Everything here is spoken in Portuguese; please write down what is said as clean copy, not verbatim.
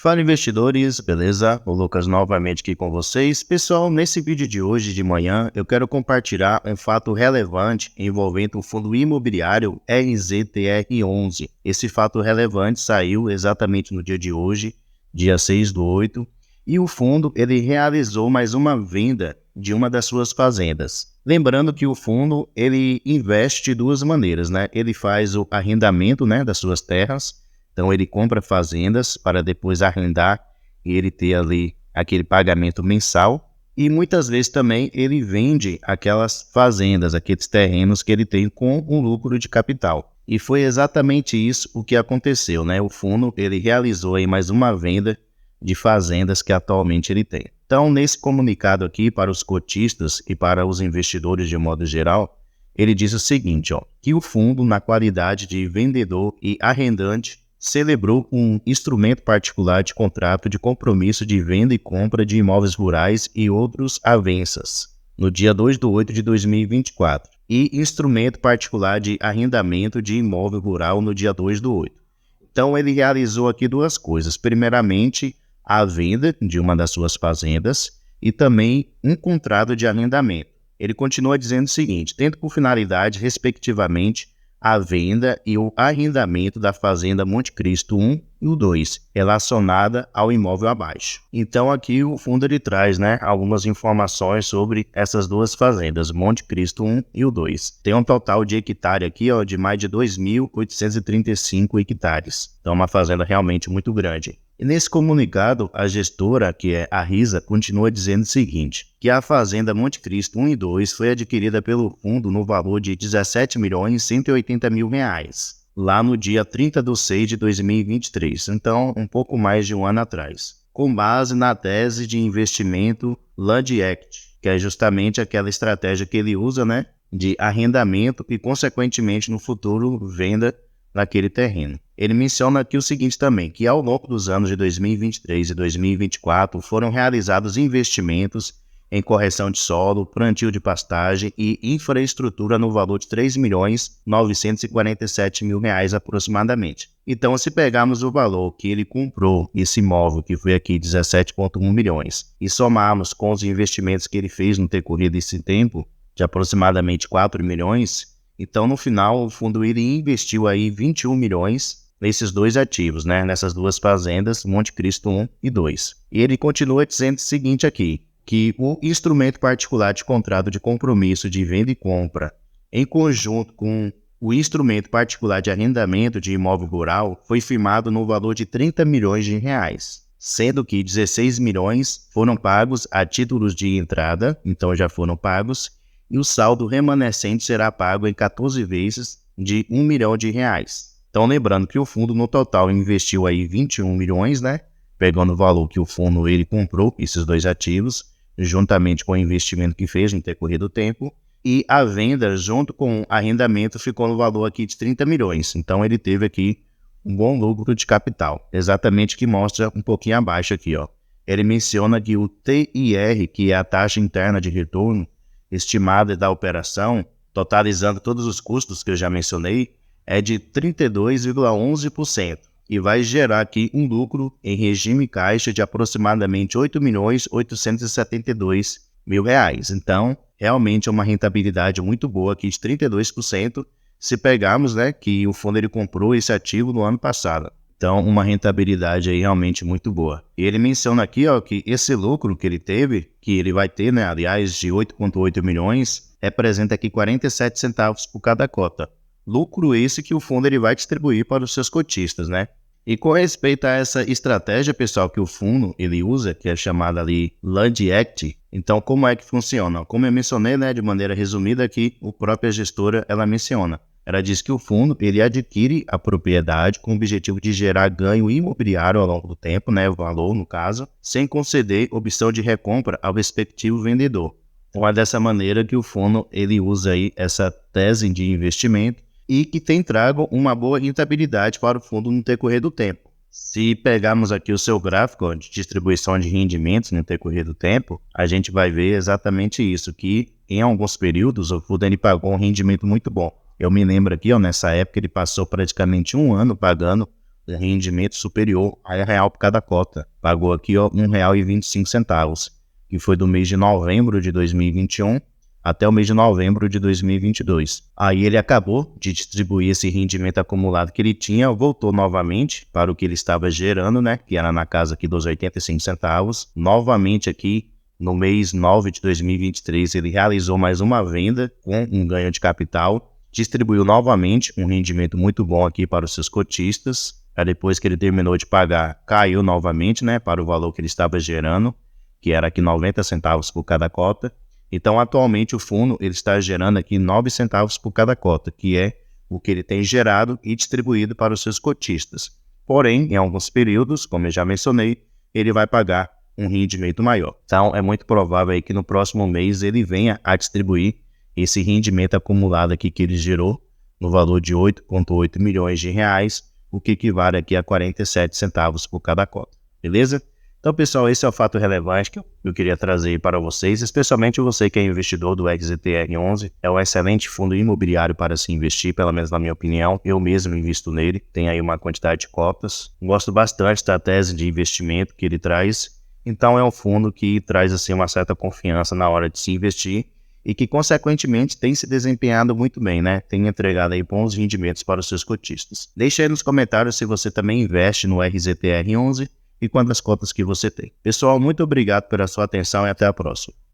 Fala investidores, beleza? O Lucas novamente aqui com vocês. Pessoal, nesse vídeo de hoje de manhã eu quero compartilhar um fato relevante envolvendo o fundo imobiliário RZTR11. Esse fato relevante saiu exatamente no dia de hoje, dia 6/8, e o fundo ele realizou mais uma venda de uma das suas fazendas. Lembrando que o fundo ele investe de duas maneiras, né? Ele faz o arrendamento, né, das suas terras. Então ele compra fazendas para depois arrendar e ele ter ali aquele pagamento mensal. E muitas vezes também ele vende aquelas fazendas, aqueles terrenos que ele tem com um lucro de capital. E foi exatamente isso o que aconteceu, né? O fundo ele realizou aí mais uma venda de fazendas que atualmente ele tem. Então nesse comunicado aqui para os cotistas e para os investidores de modo geral, ele diz o seguinte, que o fundo na qualidade de vendedor e arrendante celebrou um instrumento particular de contrato de compromisso de venda e compra de imóveis rurais e outros avenças, no dia 2/8 de 2024, e instrumento particular de arrendamento de imóvel rural no dia 2/8. Então ele realizou aqui duas coisas, primeiramente a venda de uma das suas fazendas e também um contrato de arrendamento. Ele continua dizendo o seguinte, tendo por finalidade, respectivamente, a venda e o arrendamento da fazenda Monte Cristo 1 e o 2, relacionada ao imóvel abaixo. Então aqui o fundo ele traz, algumas informações sobre essas duas fazendas, Monte Cristo 1 e o 2. Tem um total de hectare aqui de mais de 2.835 hectares. Então é uma fazenda realmente muito grande. E nesse comunicado, a gestora, que é a RISA, continua dizendo o seguinte, que a fazenda Monte Cristo 1 e 2 foi adquirida pelo fundo no valor de R$ 17.180.000, lá no dia 30/6 de 2023, então um pouco mais de um ano atrás, com base na tese de investimento Land Act, que é justamente aquela estratégia que ele usa, de arrendamento e, consequentemente, no futuro, venda naquele terreno. Ele menciona aqui o seguinte também, que ao longo dos anos de 2023 e 2024 foram realizados investimentos em correção de solo, plantio de pastagem e infraestrutura no valor de R$ 3.947.000 aproximadamente. Então, se pegarmos o valor que ele comprou esse imóvel, que foi aqui 17,1 milhões, e somarmos com os investimentos que ele fez no decorrer desse tempo, de aproximadamente 4 milhões, então no final o fundo ele investiu aí 21 milhões nesses dois ativos, nessas duas fazendas, Monte Cristo 1 e 2. E ele continua dizendo o seguinte aqui, que o instrumento particular de contrato de compromisso de venda e compra, em conjunto com o instrumento particular de arrendamento de imóvel rural, foi firmado no valor de R$ 30 milhões, sendo que 16 milhões foram pagos a títulos de entrada, então já foram pagos, e o saldo remanescente será pago em 14 vezes de R$ 1 milhão. Então lembrando que o fundo no total investiu aí 21 milhões, pegando o valor que o fundo ele comprou, esses dois ativos, juntamente com o investimento que fez no decorrer do tempo, e a venda junto com o arrendamento ficou no valor aqui de 30 milhões. Então ele teve aqui um bom lucro de capital, exatamente que mostra um pouquinho abaixo aqui. Ele menciona que o TIR, que é a taxa interna de retorno, estimada da operação, totalizando todos os custos que eu já mencionei, é de 32,11% e vai gerar aqui um lucro em regime caixa de aproximadamente R$ 8.872.000. Então, realmente é uma rentabilidade muito boa aqui de 32%, se pegarmos que o fundo ele comprou esse ativo no ano passado. Então, uma rentabilidade aí realmente muito boa. E ele menciona aqui que esse lucro que ele teve, que ele vai ter, aliás, de 8,8 milhões, representa aqui 47 centavos por cada cota. Lucro esse que o fundo ele vai distribuir para os seus cotistas, E com respeito a essa estratégia, pessoal, que o fundo ele usa, que é chamada ali Land Act, então como é que funciona? Como eu mencionei, de maneira resumida aqui, a própria gestora, ela menciona. Ela diz que o fundo ele adquire a propriedade com o objetivo de gerar ganho imobiliário ao longo do tempo, o valor no caso, sem conceder opção de recompra ao respectivo vendedor. Então é dessa maneira que o fundo ele usa aí essa tese de investimento e que tem trago uma boa rentabilidade para o fundo no decorrer do tempo. Se pegarmos aqui o seu gráfico de distribuição de rendimentos no decorrer do tempo, a gente vai ver exatamente isso, que em alguns períodos o fundo ele pagou um rendimento muito bom. Eu me lembro aqui, nessa época ele passou praticamente um ano pagando um rendimento superior a R$1 por cada cota. Pagou aqui ó, R$1,25, que foi do mês de novembro de 2021 até o mês de novembro de 2022. Aí ele acabou de distribuir esse rendimento acumulado que ele tinha, voltou novamente para o que ele estava gerando, né, que era na casa aqui dos 85 centavos. Novamente aqui no mês 9 de 2023 ele realizou mais uma venda com um ganho de capital, distribuiu novamente um rendimento muito bom aqui para os seus cotistas. Depois que ele terminou de pagar, caiu novamente, né, para o valor que ele estava gerando, que era aqui 90 centavos por cada cota. Então, atualmente, o fundo ele está gerando aqui 9 centavos por cada cota, que é o que ele tem gerado e distribuído para os seus cotistas. Porém, em alguns períodos, como eu já mencionei, ele vai pagar um rendimento maior. Então, é muito provável aí que no próximo mês ele venha a distribuir esse rendimento acumulado aqui que ele gerou no valor de 8,8 milhões de reais, o que equivale aqui a 47 centavos por cada cota. Beleza? Então, pessoal, esse é o fato relevante que eu queria trazer para vocês, especialmente você que é investidor do XZTR11. É um excelente fundo imobiliário para se investir, pelo menos na minha opinião. Eu mesmo invisto nele, tem aí uma quantidade de cotas. Gosto bastante da tese de investimento que ele traz. Então, é um fundo que traz assim, uma certa confiança na hora de se investir e que, consequentemente, tem se desempenhado muito bem, né? Tem entregado aí bons rendimentos para os seus cotistas. Deixe aí nos comentários se você também investe no RZTR11 e quantas cotas que você tem. Pessoal, muito obrigado pela sua atenção e até a próxima.